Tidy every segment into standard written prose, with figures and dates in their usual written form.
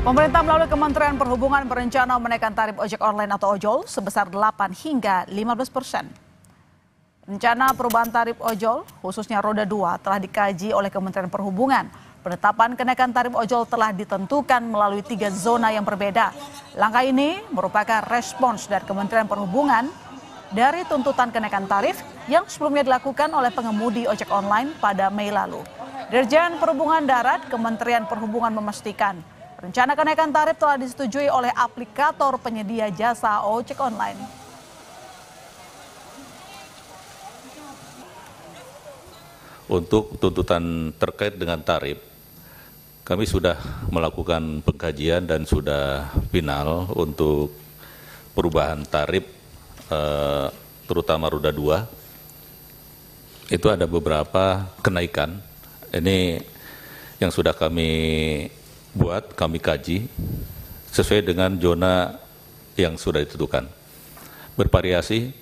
Pemerintah melalui Kementerian Perhubungan berencana menaikkan tarif ojek online atau ojol sebesar 8 hingga 15%. Rencana perubahan tarif ojol, khususnya roda 2, telah dikaji oleh Kementerian Perhubungan. Penetapan kenaikan tarif ojol telah ditentukan melalui 3 zona yang berbeda. Langkah ini merupakan respons dari Kementerian Perhubungan dari tuntutan kenaikan tarif yang sebelumnya dilakukan oleh pengemudi ojek online pada Mei lalu. Dirjen Perhubungan Darat, Kementerian Perhubungan memastikan rencana kenaikan tarif telah disetujui oleh aplikator penyedia jasa ojek online. Untuk tuntutan terkait dengan tarif, kami sudah melakukan pengkajian dan sudah final untuk perubahan tarif, terutama roda 2. Itu ada beberapa kenaikan. Ini yang sudah kami buat, kami kaji sesuai dengan zona yang sudah ditentukan. Bervariasi,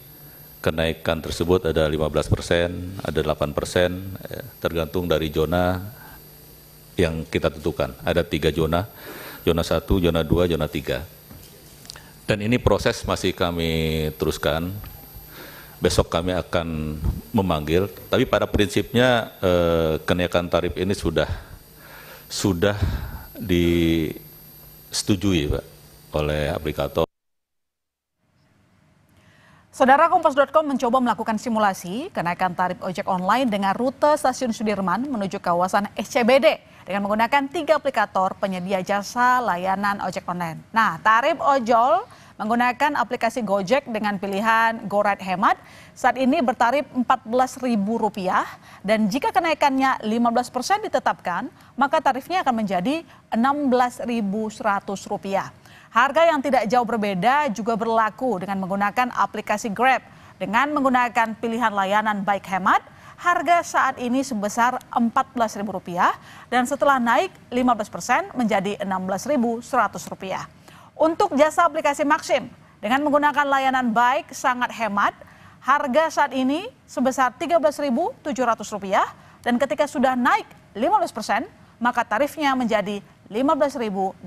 kenaikan tersebut ada 15%, ada 8%, tergantung dari zona yang kita tentukan. Ada 3 zona, zona 1, zona 2, zona 3. Dan ini proses masih kami teruskan. Besok kami akan memanggil, tapi pada prinsipnya kenaikan tarif ini sudah disetujui, Pak, oleh aplikator. Saudara, Kompas.com mencoba melakukan simulasi kenaikan tarif ojek online dengan rute Stasiun Sudirman menuju kawasan SCBD dengan menggunakan 3 aplikator penyedia jasa layanan ojek online. Nah, tarif ojol menggunakan aplikasi Gojek dengan pilihan GoRide Hemat saat ini bertarif Rp14.000 dan jika kenaikannya 15% ditetapkan, maka tarifnya akan menjadi Rp16.100. Harga yang tidak jauh berbeda juga berlaku dengan menggunakan aplikasi Grab. Dengan menggunakan pilihan layanan Bike Hemat, harga saat ini sebesar Rp14.000 dan setelah naik 15% menjadi Rp16.100. Untuk jasa aplikasi Maxim, dengan menggunakan layanan Bike sangat hemat, harga saat ini sebesar Rp13.700 dan ketika sudah naik 15%, maka tarifnya menjadi Rp15.800.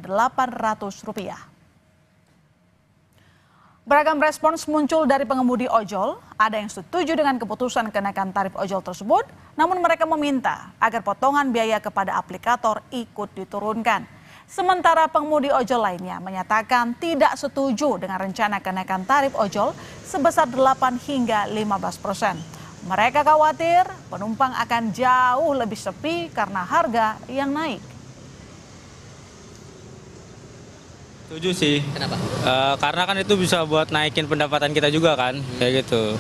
Beragam respons muncul dari pengemudi ojol. Ada yang setuju dengan keputusan kenaikan tarif ojol tersebut, namun mereka meminta agar potongan biaya kepada aplikator ikut diturunkan. Sementara pengemudi ojol lainnya menyatakan tidak setuju dengan rencana kenaikan tarif ojol sebesar 8 hingga 15%. Mereka khawatir penumpang akan jauh lebih sepi karena harga yang naik. Setuju sih. Kenapa? Karena kan itu bisa buat naikin pendapatan kita juga kan, kayak gitu.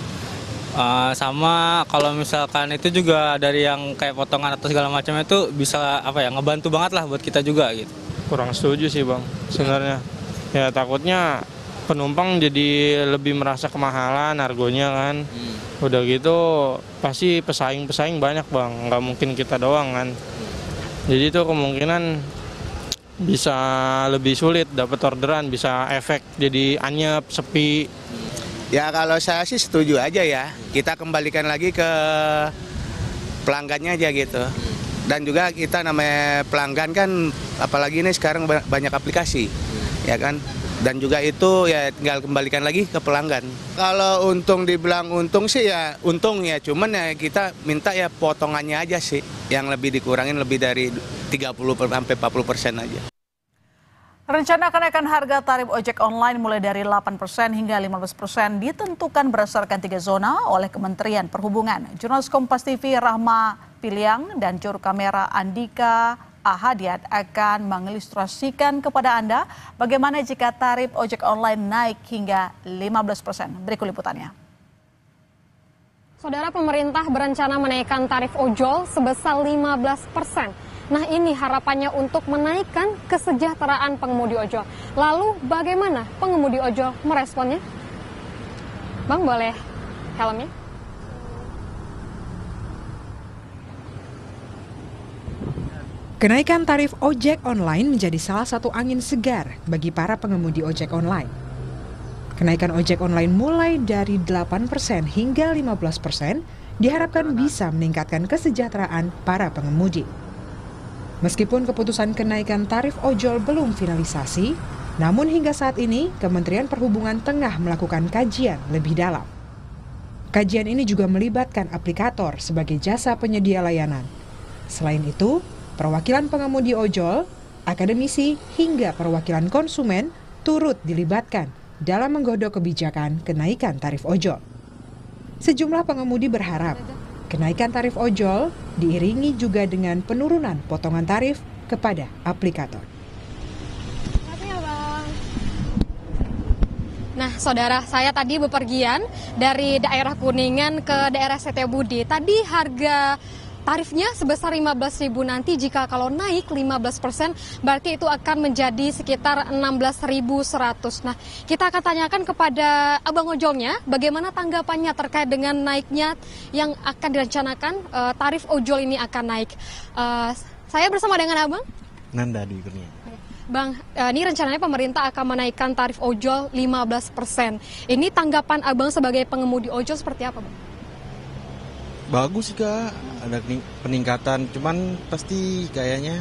Sama kalau misalkan itu juga dari yang kayak potongan atau segala macam itu bisa ngebantu banget lah buat kita juga gitu. Kurang setuju sih, Bang, sebenarnya. Ya takutnya penumpang jadi lebih merasa kemahalan harganya kan. Udah gitu pasti pesaing-pesaing banyak, Bang. Nggak mungkin kita doang kan. Jadi itu kemungkinan bisa lebih sulit dapat orderan, bisa efek jadi anyep, sepi. Ya kalau saya sih setuju aja ya. Kita kembalikan lagi ke pelanggannya aja gitu. Dan juga kita namanya pelanggan kan, apalagi ini sekarang banyak aplikasi, ya kan. Dan juga itu ya tinggal kembalikan lagi ke pelanggan. Kalau untung dibilang untung sih ya untung ya, cuman ya kita minta ya potongannya aja sih, yang lebih dikurangin lebih dari 30-40% aja. Rencana kenaikan harga tarif ojek online mulai dari 8% hingga 15% ditentukan berdasarkan 3 zona oleh Kementerian Perhubungan. Jurnalis Kompas TV Rahma Piliang dan juru kamera Andika Ahadiat akan mengilustrasikan kepada Anda bagaimana jika tarif ojek online naik hingga 15%. Berikut liputannya. Saudara, pemerintah berencana menaikkan tarif ojol sebesar 15%. Nah, ini harapannya untuk menaikkan kesejahteraan pengemudi ojol. Lalu bagaimana pengemudi ojol meresponnya? Bang, boleh helmnya? Kenaikan tarif ojek online menjadi salah satu angin segar bagi para pengemudi ojek online. Kenaikan ojek online mulai dari 8% hingga 15% diharapkan bisa meningkatkan kesejahteraan para pengemudi. Meskipun keputusan kenaikan tarif ojol belum finalisasi, namun hingga saat ini Kementerian Perhubungan tengah melakukan kajian lebih dalam. Kajian ini juga melibatkan aplikator sebagai jasa penyedia layanan. Selain itu, perwakilan pengemudi ojol, akademisi, hingga perwakilan konsumen turut dilibatkan dalam menggodok kebijakan kenaikan tarif ojol. Sejumlah pengemudi berharap kenaikan tarif ojol diiringi juga dengan penurunan potongan tarif kepada aplikator. Nah, saudara, saya tadi bepergian dari daerah Kuningan ke daerah Setiabudi. Tadi harga tarifnya sebesar 15.000, nanti jika kalau naik 15%, berarti itu akan menjadi sekitar 16.100. Nah, kita akan tanyakan kepada abang ojolnya bagaimana tanggapannya terkait dengan naiknya yang akan direncanakan tarif ojol ini akan naik. Saya bersama dengan abang Nanda Dwi Kurnia. Bang, ini rencananya pemerintah akan menaikkan tarif ojol 15%. Ini tanggapan abang sebagai pengemudi ojol seperti apa, Bang? Bagus sih Kak, ada peningkatan, cuman pasti kayaknya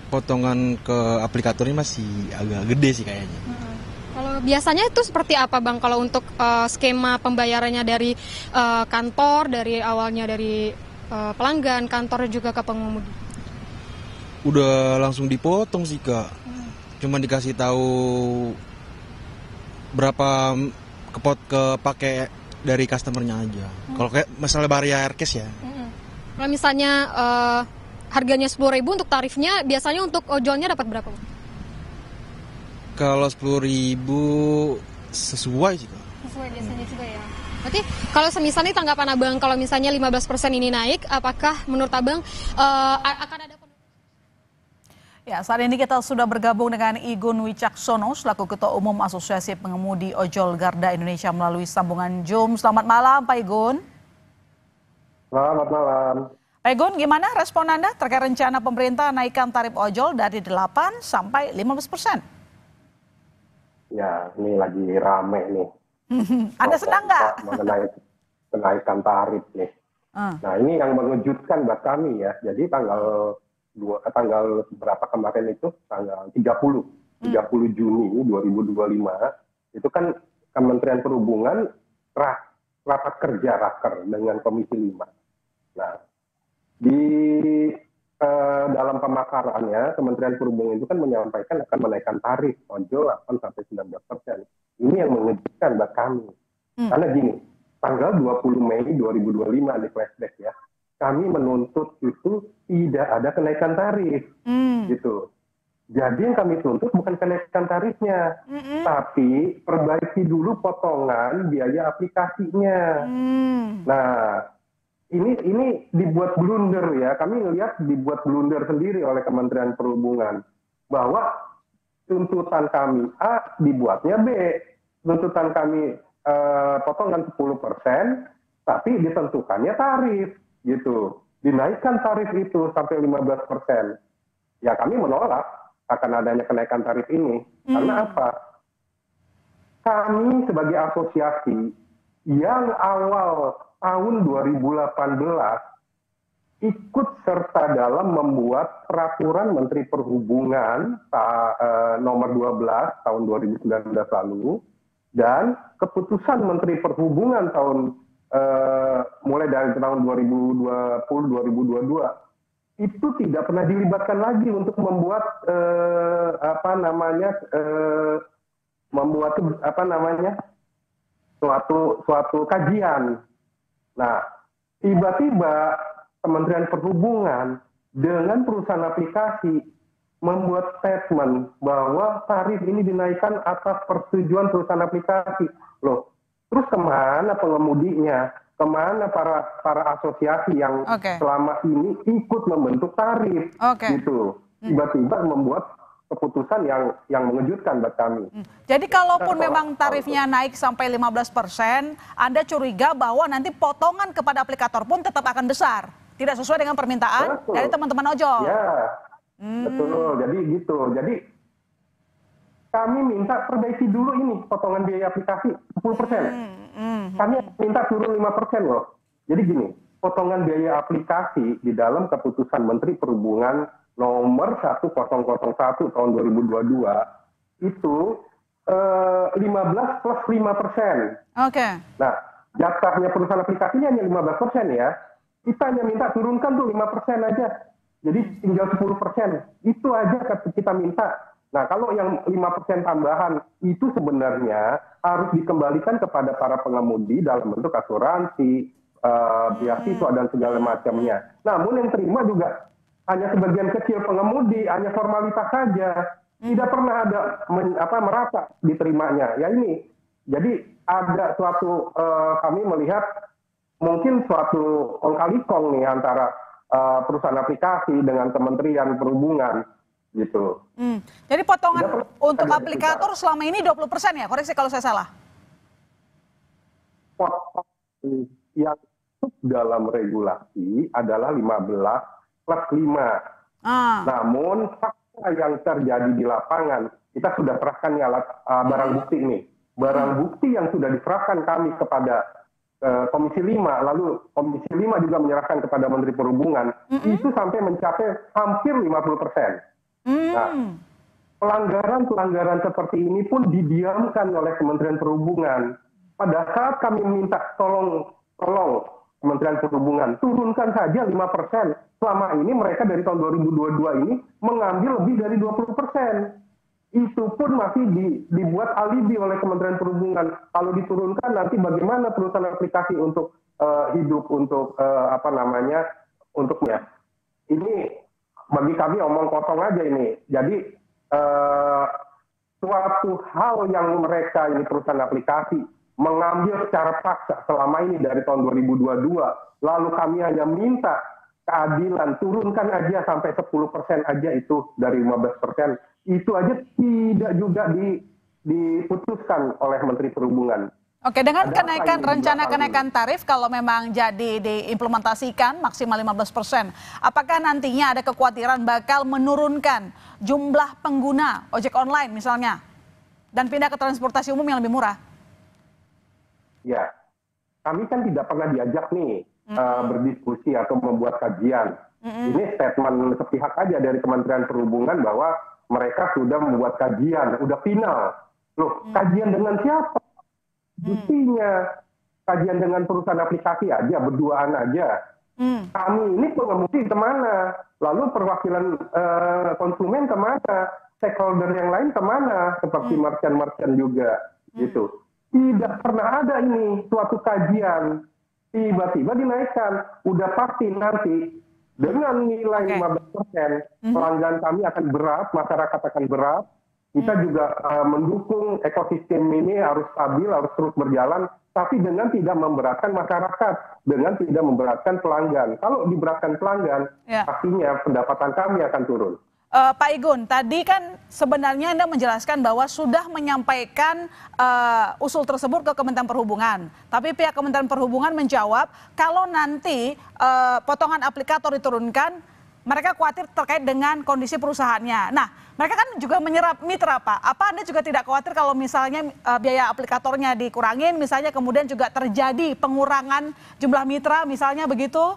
potongan ke aplikator ini masih agak gede sih kayaknya. Kalau biasanya itu seperti apa Bang, kalau untuk skema pembayarannya dari kantor, dari awalnya dari pelanggan, kantor juga ke pengemudi? Udah langsung dipotong sih Kak, cuma dikasih tahu berapa kepake dari customernya aja. Kalau kayak masalah bayar cash ya. Kalau misalnya harganya 10.000 untuk tarifnya, biasanya untuk ojolnya dapat berapa? Kalau 10.000 sesuai sih Kak. Sesuai biasanya juga ya. Berarti kalau misalnya tanggapan abang, kalau misalnya 15% ini naik, apakah menurut abang akan ada? Ya, saat ini kita sudah bergabung dengan Igun Wicaksono selaku Ketua Umum Asosiasi Pengemudi Ojol Garda Indonesia melalui sambungan Zoom. Selamat malam, Pak Igun. Selamat malam. Pak Igun, gimana respon Anda terkait rencana pemerintah naikkan tarif ojol dari 8 sampai 15%? Ya, ini lagi rame nih. Anda senang nggak? Mengenai kenaikan tarif nih. Nah, ini yang mengejutkan buat kami ya. Jadi tanggal berapa kemarin itu, tanggal 30 Juni 2025, itu kan Kementerian Perhubungan rapat kerja raker dengan Komisi 5. Nah, di dalam pemakarannya Kementerian Perhubungan itu kan menyampaikan akan menaikkan tarif ojol 8-19%. Ini yang mengejutkan buat kami. Karena gini, tanggal 20 Mei 2025 di flashback ya, kami menuntut itu tidak ada kenaikan tarif, gitu. Jadi yang kami tuntut bukan kenaikan tarifnya, tapi perbaiki dulu potongan biaya aplikasinya. Nah, ini dibuat blunder ya. Kami melihat dibuat blunder sendiri oleh Kementerian Perhubungan bahwa tuntutan kami A dibuatnya B, tuntutan kami potongan 10%, tapi ditentukannya tarif. Gitu, dinaikkan tarif itu sampai 15%. Ya kami menolak akan adanya kenaikan tarif ini. Karena apa? Kami sebagai asosiasi yang awal tahun 2018 ikut serta dalam membuat peraturan Menteri Perhubungan nomor 12 tahun 2019 lalu, dan keputusan Menteri Perhubungan mulai dari tahun 2020-2022 itu tidak pernah dilibatkan lagi untuk membuat suatu kajian. Nah, tiba-tiba Kementerian Perhubungan dengan perusahaan aplikasi membuat statement bahwa tarif ini dinaikkan atas persetujuan perusahaan aplikasi. Loh, terus kemana pengemudinya? Kemana para asosiasi yang selama ini ikut membentuk tarif? Gitu. Tiba-tiba membuat keputusan yang mengejutkan buat kami. Jadi kalaupun memang tarifnya naik sampai 15%, Anda curiga bahwa nanti potongan kepada aplikator pun tetap akan besar. Tidak sesuai dengan permintaan dari teman-teman ojol. Ya, betul. Jadi gitu. Jadi kami minta perbaiki dulu ini potongan biaya aplikasi 10%. Kami minta turun 5% loh. Jadi gini, potongan biaya aplikasi di dalam keputusan Menteri Perhubungan nomor 1001 tahun 2022 itu 15 plus 5%. Oke. Nah, jatahnya perusahaan aplikasi ini hanya 15% ya. Kita hanya minta turunkan tuh 5% aja. Jadi tinggal 10%. Itu aja kita minta. Nah, kalau yang 5% tambahan itu sebenarnya harus dikembalikan kepada para pengemudi dalam bentuk asuransi, beasiswa dan segala macamnya. Namun yang terima juga hanya sebagian kecil pengemudi, hanya formalitas saja. Tidak pernah ada merata diterimanya. Ya ini. Jadi ada suatu kami melihat mungkin suatu kong-kali-kong nih antara perusahaan aplikasi dengan Kementerian Perhubungan gitu. Jadi potongan untuk aplikator selama ini 20% ya? Koreksi kalau saya salah. Potong yang dalam regulasi adalah 15 plus 5. Namun fakta yang terjadi di lapangan, kita sudah serahkan nih alat barang bukti nih. Barang bukti yang sudah diserahkan kami kepada Komisi 5, lalu Komisi 5 juga menyerahkan kepada Menteri Perhubungan, itu sampai mencapai hampir 50%. Nah, pelanggaran seperti ini pun didiamkan oleh Kementerian Perhubungan. Pada saat kami minta tolong Kementerian Perhubungan, turunkan saja 5%. Selama ini mereka dari tahun 2022 ini mengambil lebih dari 20%. Itu pun masih dibuat alibi oleh Kementerian Perhubungan. Kalau diturunkan nanti bagaimana perusahaan aplikasi untuk hidup, untuk untuknya. Ini bagi kami omong kosong aja ini. Jadi suatu hal yang mereka ini perusahaan aplikasi mengambil secara paksa selama ini dari tahun 2022, lalu kami hanya minta keadilan, turunkan aja sampai 10% aja itu dari 15%. Itu aja tidak juga diputuskan oleh Menteri Perhubungan. Oke, dengan rencana kenaikan tarif kalau memang jadi diimplementasikan maksimal 15%, apakah nantinya ada kekhawatiran bakal menurunkan jumlah pengguna ojek online misalnya dan pindah ke transportasi umum yang lebih murah? Ya, kami kan tidak pernah diajak nih berdiskusi atau membuat kajian. Ini statement sepihak aja dari Kementerian Perhubungan bahwa mereka sudah membuat kajian, udah final. Loh, kajian dengan siapa? Buktinya kajian dengan perusahaan aplikasi aja, berduaan aja. Kami ini pengemudi kemana? Lalu perwakilan konsumen kemana? Stakeholder yang lain kemana? Seperti merchant-merchant juga, gitu. Tidak pernah ada ini suatu kajian. Tiba-tiba dinaikkan. Udah pasti nanti dengan nilai 15%, pelanggan kami akan berat, masyarakat akan berat. Kita juga mendukung ekosistem ini harus stabil, harus terus berjalan, tapi dengan tidak memberatkan masyarakat, dengan tidak memberatkan pelanggan. Kalau diberatkan pelanggan, pastinya pendapatan kami akan turun. Pak Igun, tadi kan sebenarnya Anda menjelaskan bahwa sudah menyampaikan usul tersebut ke Kementerian Perhubungan. Tapi pihak Kementerian Perhubungan menjawab kalau nanti potongan aplikator diturunkan, mereka khawatir terkait dengan kondisi perusahaannya. Nah, mereka kan juga menyerap mitra, Pak. Apa Anda juga tidak khawatir kalau misalnya biaya aplikatornya dikurangin, misalnya kemudian juga terjadi pengurangan jumlah mitra, misalnya begitu?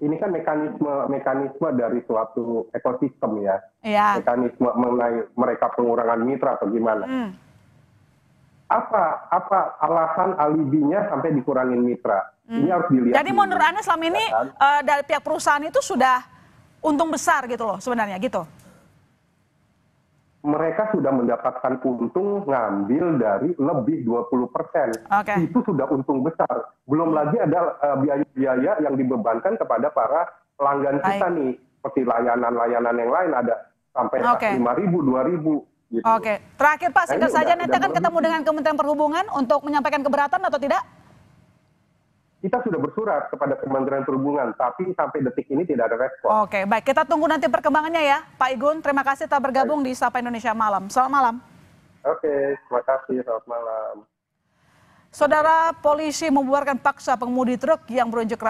Ini kan mekanisme dari suatu ekosistem ya. Iya. Mekanisme mengenai mereka pengurangan mitra atau gimana. Apa alasan alibinya sampai dikurangin mitra? Ini harus dilihat. Jadi menurut Anda selama ini dari pihak perusahaan itu sudah untung besar gitu loh sebenarnya gitu? Mereka sudah mendapatkan untung ngambil dari lebih 20%. Itu sudah untung besar. Belum lagi ada biaya-biaya yang dibebankan kepada para pelanggan kita nih. Seperti layanan-layanan yang lain ada sampai 5.000, 2.000. Gitu. Oke, terakhir Pak, singkat saja nanti akan ketemu dengan Kementerian Perhubungan untuk menyampaikan keberatan atau tidak? Kita sudah bersurat kepada Kementerian Perhubungan, tapi sampai detik ini tidak ada respon. Oke, baik. Kita tunggu nanti perkembangannya ya, Pak Igun. Terima kasih telah bergabung di Sapa Indonesia Malam. Selamat malam. Oke, terima kasih. Selamat malam. Saudara, polisi membubarkan paksa pengemudi truk yang berunjuk rasa